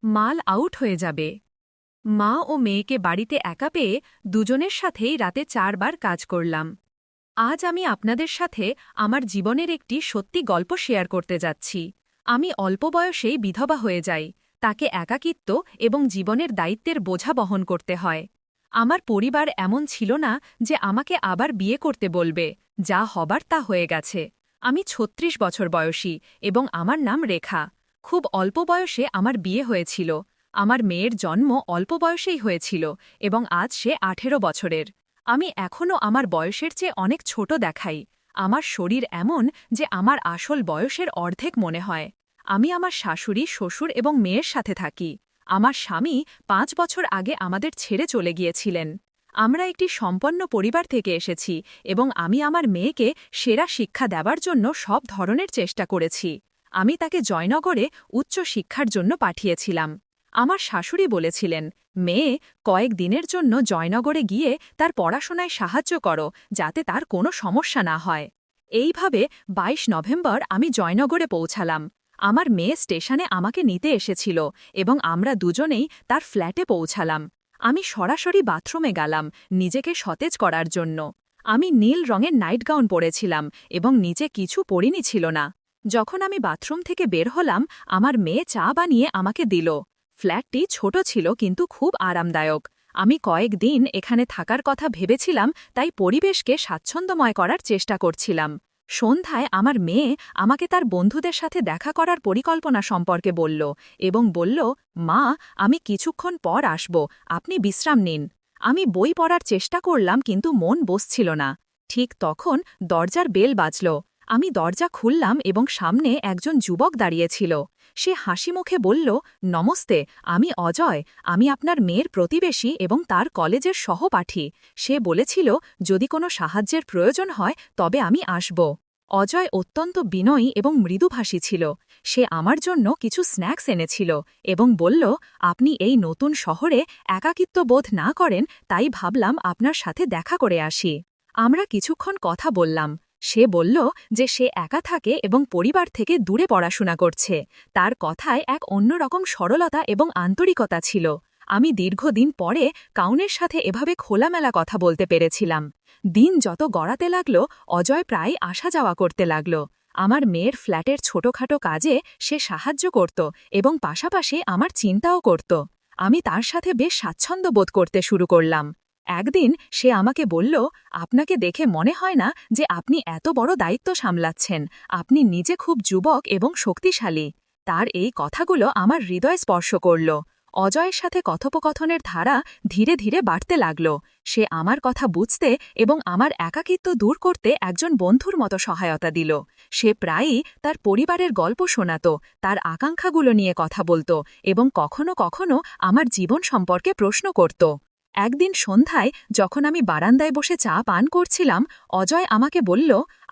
মাল আউট হয়ে যাবে। মা ও মেয়েকে বাড়িতে একা পেয়ে দুজনের সাথেই রাতে 4 বার কাজ করলাম। আজ আমি আপনাদের সাথে আমার জীবনের একটি সত্যি গল্প শেয়ার করতে যাচ্ছি। আমি অল্প বয়সেই বিধবা হয়ে যাই, তাকে একাকিত্ব এবং জীবনের দায়িত্বের বোঝা বহন করতে হয়। আমার পরিবার এমন ছিল না যে আমাকে আবার বিয়ে করতে বলবে, যা হবার তা হয়ে গেছে। আমি ৩৬ বছর বয়সী এবং আমার নাম রেখা। খুব অল্প বয়সে আমার বিয়ে হয়েছিল। আমার মেয়ের জন্ম অল্প বয়সেই হয়েছিল এবং আজ সে ১৮ বছরের। আমি এখনও আমার বয়সের চেয়ে অনেক ছোট দেখাই। আমার শরীর এমন যে আমার আসল বয়সের অর্ধেক মনে হয়। আমি আমার শাশুড়ি, শ্বশুর এবং মেয়ের সাথে থাকি। আমার স্বামী ৫ বছর আগে আমাদের ছেড়ে চলে গিয়েছিলেন। আমরা একটি সম্পন্ন পরিবার থেকে এসেছি এবং আমি আমার মেয়েকে সেরা শিক্ষা দেবার জন্য সব ধরনের চেষ্টা করেছি। আমি তাকে জয়নগরে উচ্চ শিক্ষার জন্য পাঠিয়েছিলাম। আমার শাশুড়ি বলেছিলেন, মেয়ে, কয়েক দিনের জন্য জয়নগরে গিয়ে তার পড়াশোনায় সাহায্য করো, যাতে তার কোনো সমস্যা না হয়। এইভাবে ২২ নভেম্বর আমি জয়নগরে পৌঁছালাম। আমার মেয়ে স্টেশনে আমাকে নিতে এসেছিল এবং আমরা দুজনেই তার ফ্ল্যাটে পৌঁছালাম। আমি সরাসরি বাথরুমে গেলাম নিজেকে সতেজ করার জন্য। আমি নীল রঙের নাইট গাউন পরেছিলাম এবং নিচে কিছু পরিনি ছিল না। যখন আমি বাথরুম থেকে বের হলাম, আমার মেয়ে চা বানিয়ে আমাকে দিল। ফ্ল্যাটটি ছোট ছিল কিন্তু খুব আরামদায়ক। আমি কয়েকদিন এখানে থাকার কথা ভেবেছিলাম, তাই পরিবেশকে স্বাচ্ছন্দ্যময় করার চেষ্টা করছিলাম। সন্ধ্যায় আমার মেয়ে আমাকে তার বন্ধুদের সাথে দেখা করার পরিকল্পনা সম্পর্কে বলল এবং বলল, মা, আমি কিছুক্ষণ পর আসব, আপনি বিশ্রাম নিন। আমি বই পড়ার চেষ্টা করলাম কিন্তু মন বসছিল না। ঠিক তখন দরজার বেল বাজল। আমি দরজা খুললাম এবং সামনে একজন যুবক দাঁড়িয়েছিল। সে হাসি মুখে বলল, নমস্তে, আমি অজয়। আমি আপনার মেয়ের প্রতিবেশী এবং তার কলেজের সহপাঠী। সে বলেছিল যদি কোনো সাহায্যের প্রয়োজন হয় তবে আমি আসব। অজয় অত্যন্ত বিনয়ী এবং মৃদুভাষী ছিল। সে আমার জন্য কিছু স্ন্যাক্স এনেছিল এবং বলল, আপনি এই নতুন শহরে একাকিত্ব বোধ না করেন, তাই ভাবলাম আপনার সাথে দেখা করে আসি। আমরা কিছুক্ষণ কথা বললাম। সে বলল যে সে একা থাকে এবং পরিবার থেকে দূরে পড়াশোনা করছে। তার কথায় এক অন্যরকম সরলতা এবং আন্তরিকতা ছিল। আমি দীর্ঘদিন পরে কাউনের সাথে এভাবে খোলামেলা কথা বলতে পেরেছিলাম। দিন যত গড়াতে লাগল, অজয় প্রায় আসা যাওয়া করতে লাগল। আমার মেয়ের ফ্ল্যাটের ছোটখাটো কাজে সে সাহায্য করত এবং পাশাপাশি আমার চিন্তাও করত। আমি তার সাথে বেশ স্বাচ্ছন্দ্য বোধ করতে শুরু করলাম। একদিন সে আমাকে বলল, আপনাকে দেখে মনে হয় না যে আপনি এত বড় দায়িত্ব সামলাচ্ছেন। আপনি নিজে খুব যুবক এবং শক্তিশালী। তার এই কথাগুলো আমার হৃদয় স্পর্শ করল। অজয়ের সাথে কথোপকথনের ধারা ধীরে ধীরে বাড়তে লাগল। সে আমার কথা বুঝতে এবং আমার একাকিত্ব দূর করতে একজন বন্ধুর মতো সহায়তা দিল। সে প্রায়ই তার পরিবারের গল্প শোনাত, তার আকাঙ্ক্ষাগুলো নিয়ে কথা বলত এবং কখনো কখনো আমার জীবন সম্পর্কে প্রশ্ন করত। একদিন সন্ধ্যায় যখন আমি বারান্দায় বসে চা পান করছিলাম, অজয় আমাকে বলল,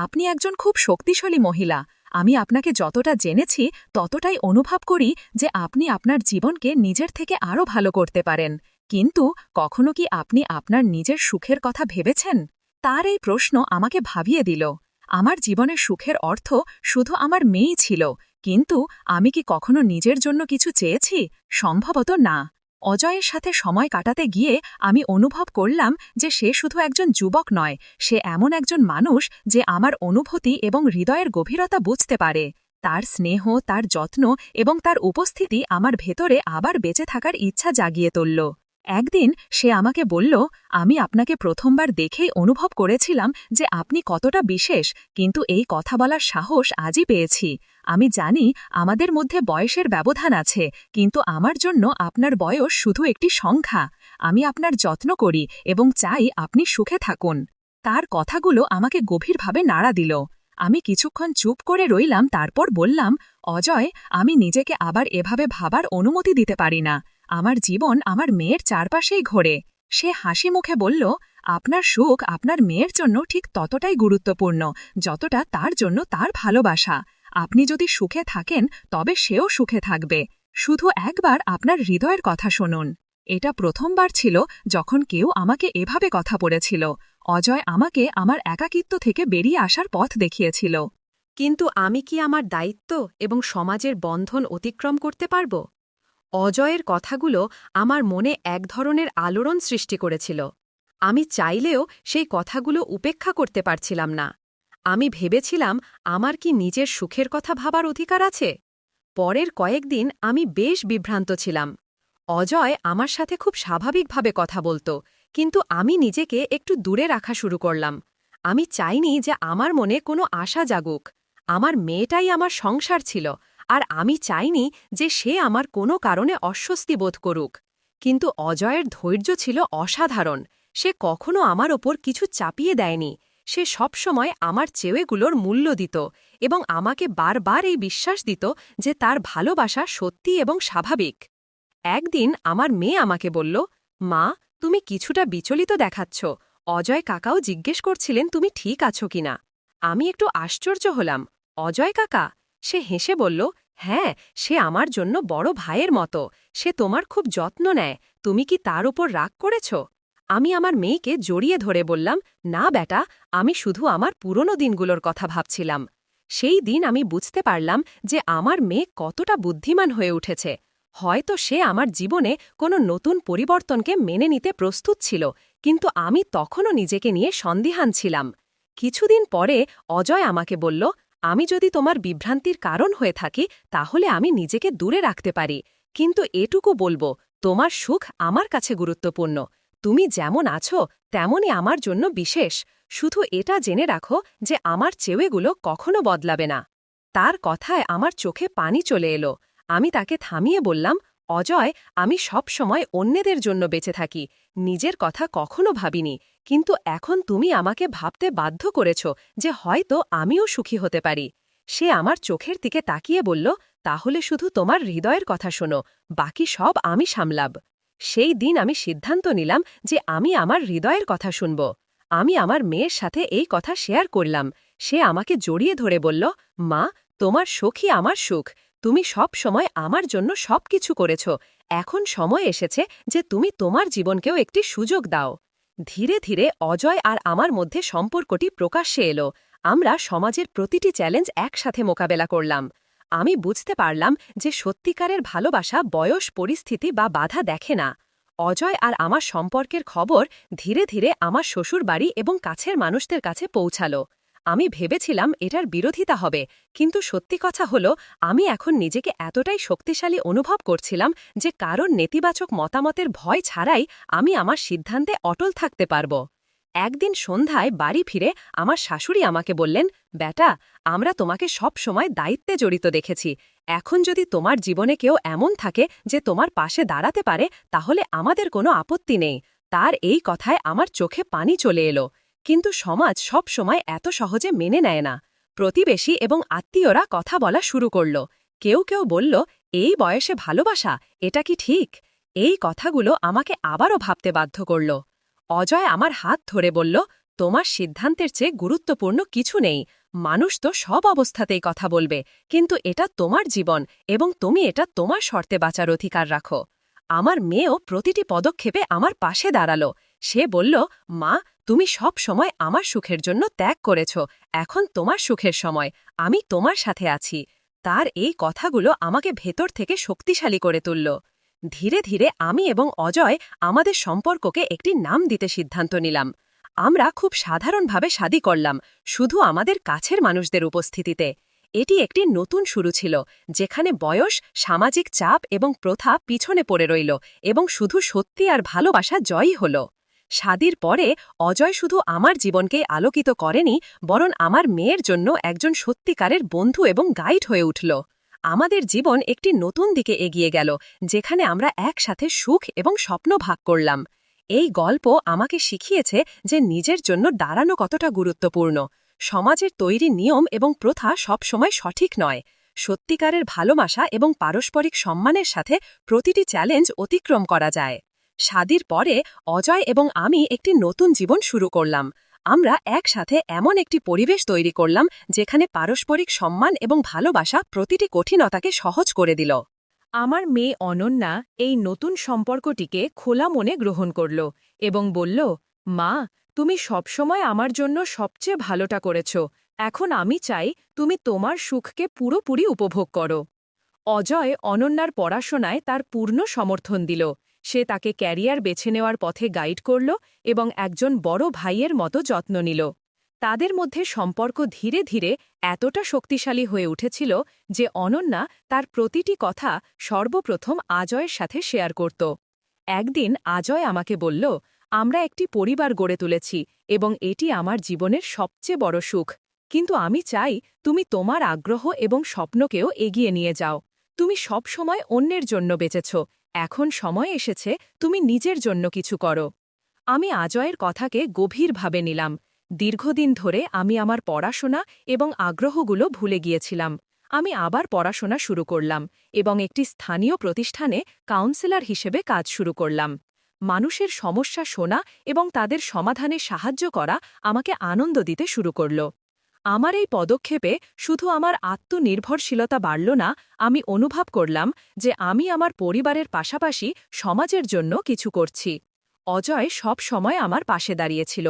আপনি একজন খুব শক্তিশালী মহিলা। আমি আপনাকে যতটা জেনেছি ততটাই অনুভব করি যে আপনি আপনার জীবনকে নিজের থেকে আরও ভালো করতে পারেন। কিন্তু কখনো কি আপনি আপনার নিজের সুখের কথা ভেবেছেন? তার এই প্রশ্ন আমাকে ভাবিয়ে দিল। আমার জীবনের সুখের অর্থ শুধু আমার মেয়েই ছিল, কিন্তু আমি কি কখনো নিজের জন্য কিছু চেয়েছি? সম্ভবত না। অজয়ের সাথে সময় কাটাতে গিয়ে আমি অনুভব করলাম যে সে শুধু একজন যুবক নয়, সে এমন একজন মানুষ যে আমার অনুভূতি এবং হৃদয়ের গভীরতা বুঝতে পারে। তার স্নেহ, তার যত্ন এবং তার উপস্থিতি আমার ভেতরে আবার বেঁচে থাকার ইচ্ছা জাগিয়ে তুলল। একদিন সে আমাকে বলল, আমি আপনাকে প্রথমবার দেখেই অনুভব করেছিলাম যে আপনি কতটা বিশেষ, কিন্তু এই কথা বলার সাহস আজই পেয়েছি। আমি জানি আমাদের মধ্যে বয়সের ব্যবধান আছে, কিন্তু আমার জন্য আপনার বয়স শুধু একটি সংখ্যা। আমি আপনার যত্ন করি এবং চাই আপনি সুখে থাকুন। তার কথাগুলো আমাকে গভীরভাবে নাড়া দিল। আমি কিছুক্ষণ চুপ করে রইলাম, তারপর বললাম, অজয়, আমি নিজেকে আবার এভাবে ভাবার অনুমতি দিতে পারি না। আমার জীবন আমার মেয়ের চারপাশেই ঘোরে। সে হাসি মুখে বলল, আপনার সুখ আপনার মেয়ের জন্য ঠিক ততটাই গুরুত্বপূর্ণ যতটা তার জন্য তার ভালোবাসা। আপনি যদি সুখে থাকেন তবে সেও সুখে থাকবে। শুধু একবার আপনার হৃদয়ের কথা শুনুন। এটা প্রথমবার ছিল যখন কেউ আমাকে এভাবে কথা বলেছিল। অজয় আমাকে আমার একাকিত্ব থেকে বেরিয়ে আসার পথ দেখিয়েছিল। কিন্তু আমি কি আমার দায়িত্ব এবং সমাজের বন্ধন অতিক্রম করতে পারব? অজয়ের কথাগুলো আমার মনে এক ধরনের আলোড়ন সৃষ্টি করেছিল। আমি চাইলেও সেই কথাগুলো উপেক্ষা করতে পারছিলাম না। আমি ভেবেছিলাম, আমার কি নিজের সুখের কথা ভাবার অধিকার আছে? পরের কয়েকদিন আমি বেশ বিভ্রান্ত ছিলাম। অজয় আমার সাথে খুব স্বাভাবিকভাবে কথা বলত, কিন্তু আমি নিজেকে একটু দূরে রাখা শুরু করলাম। আমি চাইনি যে আমার মনে কোনো আশা জাগুক। আমার মেয়েটাই আমার সংসার ছিল, আর আমি চাইনি যে সে আমার কোনো কারণে অস্বস্তি বোধ করুক। কিন্তু অজয়ের ধৈর্য ছিল অসাধারণ। সে কখনো আমার ওপর কিছু চাপিয়ে দেয়নি। সে সবসময় আমার চেয়েগুলোর মূল্য দিত এবং আমাকে বারবার এই বিশ্বাস দিত যে তার ভালোবাসা সত্যি এবং স্বাভাবিক। একদিন আমার মেয়ে আমাকে বলল, মা, তুমি কিছুটা বিচলিত দেখাচ্ছ। অজয় কাকাও জিজ্ঞেস করছিলেন তুমি ঠিক আছো কিনা। আমি একটু আশ্চর্য হলাম। অজয় কাকা? সে হেসে বলল, হ্যাঁ, সে আমার জন্য বড় ভাইয়ের মতো। সে তোমার খুব যত্ন নেয়। তুমি কি তার উপর রাগ করেছ? আমি আমার মেয়েকে জড়িয়ে ধরে বললাম, না বেটা, আমি শুধু আমার পুরনো দিনগুলোর কথা ভাবছিলাম। সেই দিন আমি বুঝতে পারলাম যে আমার মেয়ে কতটা বুদ্ধিমান হয়ে উঠেছে। হয়তো সে আমার জীবনে কোনো নতুন পরিবর্তনকে মেনে নিতে প্রস্তুত ছিল, কিন্তু আমি তখনও নিজেকে নিয়ে সন্দিহান ছিলাম। কিছুদিন পরে অজয় আমাকে বলল, আমি যদি তোমার বিভ্রান্তির কারণ হয়ে থাকি তাহলে আমি নিজেকে দূরে রাখতে পারি, কিন্তু এটুকু বলবো, তোমার সুখ আমার কাছে গুরুত্বপূর্ণ। তুমি যেমন আছো তেমনই আমার জন্য বিশেষ। শুধু এটা জেনে রাখো যে আমার চেয়েগুলো কখনো বদলাবে না। তার কথায় আমার চোখে পানি চলে এলো। আমি তাকে থামিয়ে বললাম, অজয়, আমি সব সময় অন্যদের জন্য বেঁচে থাকি, নিজের কথা কখনো ভাবিনি। কিন্তু এখন তুমি আমাকে ভাবতে বাধ্য করেছ যে হয়তো আমিও সুখী হতে পারি। সে আমার চোখের দিকে তাকিয়ে বলল, তাহলে শুধু তোমার হৃদয়ের কথা শোনো, বাকি সব আমি সামলাব। সেই দিন আমি সিদ্ধান্ত নিলাম যে আমি আমার হৃদয়ের কথা শুনব। আমি আমার মেয়ের সাথে এই কথা শেয়ার করলাম। সে আমাকে জড়িয়ে ধরে বলল, মা, তোমার সুখই আমার সুখ। তুমি সব সময় আমার জন্য সবকিছু করেছ। এখন সময় এসেছে যে তুমি তোমার জীবনকেও একটি সুযোগ দাও। ধীরে ধীরে অজয় আর আমার মধ্যে সম্পর্কটি প্রকাশ্যে এলো। আমরা সমাজের প্রতিটি চ্যালেঞ্জ একসাথে মোকাবেলা করলাম। আমি বুঝতে পারলাম যে সত্যিকারের ভালোবাসা বয়স, পরিস্থিতি বা বাধা দেখে না। অজয় আর আমার সম্পর্কের খবর ধীরে ধীরে আমার শ্বশুর বাড়ি এবং কাছের মানুষদের কাছে পৌঁছালো। আমি ভেবেছিলাম এটার বিরোধিতা হবে, কিন্তু সত্যি কথা হলো, আমি এখন নিজেকে এতটাই শক্তিশালী অনুভব করছিলাম যে কারণ নেতিবাচক মতামতের ভয় ছাড়াই আমি আমার সিদ্ধান্তে অটল থাকতে পারব। একদিন সন্ধ্যায় বাড়ি ফিরে আমার শাশুড়ি আমাকে বললেন, বেটা, আমরা তোমাকে সব সময় দায়িত্বে জড়িত দেখেছি। এখন যদি তোমার জীবনে কেউ এমন থাকে যে তোমার পাশে দাঁড়াতে পারে, তাহলে আমাদের কোনো আপত্তি নেই। তার এই কথায় আমার চোখে পানি চলে এলো। কিন্তু সমাজ সব সময় এত সহজে মেনে নেয় না। প্রতিবেশী এবং আত্মীয়রা কথা বলা শুরু করল। কেউ কেউ বলল, এই বয়সে ভালোবাসা, এটা কি ঠিক? এই কথাগুলো আমাকে আবারও ভাবতে বাধ্য করল। অজয় আমার হাত ধরে বলল, তোমার সিদ্ধান্তের চেয়ে গুরুত্বপূর্ণ কিছু নেই। মানুষ তো সব অবস্থাতেই কথা বলবে, কিন্তু এটা তোমার জীবন এবং তুমি এটা তোমার শর্তে বাঁচার অধিকার রাখো। আমার মেয়েও প্রতিটি পদক্ষেপে আমার পাশে দাঁড়ালো। সে বলল, মা, তুমি সব সময় আমার সুখের জন্য ত্যাগ করেছ। এখন তোমার সুখের সময়, আমি তোমার সাথে আছি। তার এই কথাগুলো আমাকে ভেতর থেকে শক্তিশালী করে তুলল। ধীরে ধীরে আমি এবং অজয় আমাদের সম্পর্ককে একটি নাম দিতে সিদ্ধান্ত নিলাম। আমরা খুব সাধারণভাবে শাদী করলাম, শুধু আমাদের কাছের মানুষদের উপস্থিতিতে। এটি একটি নতুন শুরু ছিল, যেখানে বয়স, সামাজিক চাপ এবং প্রথা পিছনে পড়ে রইল এবং শুধু সত্যি আর ভালোবাসা জয়ই হল। শাদীর পরে অজয় শুধু আমার জীবনকেই আলোকিত করেনি, বরং আমার মেয়ের জন্য একজন সত্যিকারের বন্ধু এবং গাইড হয়ে উঠল। আমাদের জীবন একটি নতুন দিকে এগিয়ে গেল, যেখানে আমরা একসাথে সুখ এবং স্বপ্ন ভাগ করলাম। এই গল্প আমাকে শিখিয়েছে যে নিজের জন্য দাঁড়ানো কতটা গুরুত্বপূর্ণ। সমাজের তৈরি নিয়ম এবং প্রথা সবসময় সঠিক নয়। সত্যিকারের ভালোবাসা এবং পারস্পরিক সম্মানের সাথে প্রতিটি চ্যালেঞ্জ অতিক্রম করা যায়। শাদীর পরে অজয় এবং আমি একটি নতুন জীবন শুরু করলাম। আমরা একসাথে এমন একটি পরিবেশ তৈরি করলাম যেখানে পারস্পরিক সম্মান এবং ভালোবাসা প্রতিটি কঠিনতাকে সহজ করে দিল। আমার মেয়ে অনন্যা এই নতুন সম্পর্কটিকে খোলা মনে গ্রহণ করল এবং বলল, মা, তুমি সবসময় আমার জন্য সবচেয়ে ভালোটা করেছ। এখন আমি চাই তুমি তোমার সুখকে পুরোপুরি উপভোগ করো। অজয় অনন্যার পড়াশোনায় তার পূর্ণ সমর্থন দিল। সে তাকে ক্যারিয়ার বেছে নেওয়ার পথে গাইড করল এবং একজন বড় ভাইয়ের মতো যত্ন নিল। তাদের মধ্যে সম্পর্ক ধীরে ধীরে এতটা শক্তিশালী হয়ে উঠেছিল যে অনন্যা তার প্রতিটি কথা সর্বপ্রথম আজয়ের সাথে শেয়ার করত। একদিন আজয় আমাকে বলল, আমরা একটি পরিবার গড়ে তুলেছি এবং এটি আমার জীবনের সবচেয়ে বড় সুখ। কিন্তু আমি চাই তুমি তোমার আগ্রহ এবং স্বপ্নকেও এগিয়ে নিয়ে যাও। তুমি সব সময় অন্যের জন্য বেঁচেছ, এখন সময় এসেছে তুমি নিজের জন্য কিছু করো। আমি আজয়ের কথাকে গভীরভাবে নিলাম। দীর্ঘদিন ধরে আমি আমার পড়াশোনা এবং আগ্রহগুলো ভুলে গিয়েছিলাম। আমি আবার পড়াশোনা শুরু করলাম এবং একটি স্থানীয় প্রতিষ্ঠানে কাউন্সেলর হিসেবে কাজ শুরু করলাম। মানুষের সমস্যা শোনা এবং তাদের সমাধানে সাহায্য করা আমাকে আনন্দ দিতে শুরু করল। আমার এই পদক্ষেপে শুধু আমার আত্মনির্ভরশীলতা বাড়ল না, আমি অনুভব করলাম যে আমি আমার পরিবারের পাশাপাশি সমাজের জন্য কিছু করছি। অজয় সব সময় আমার পাশে দাঁড়িয়েছিল।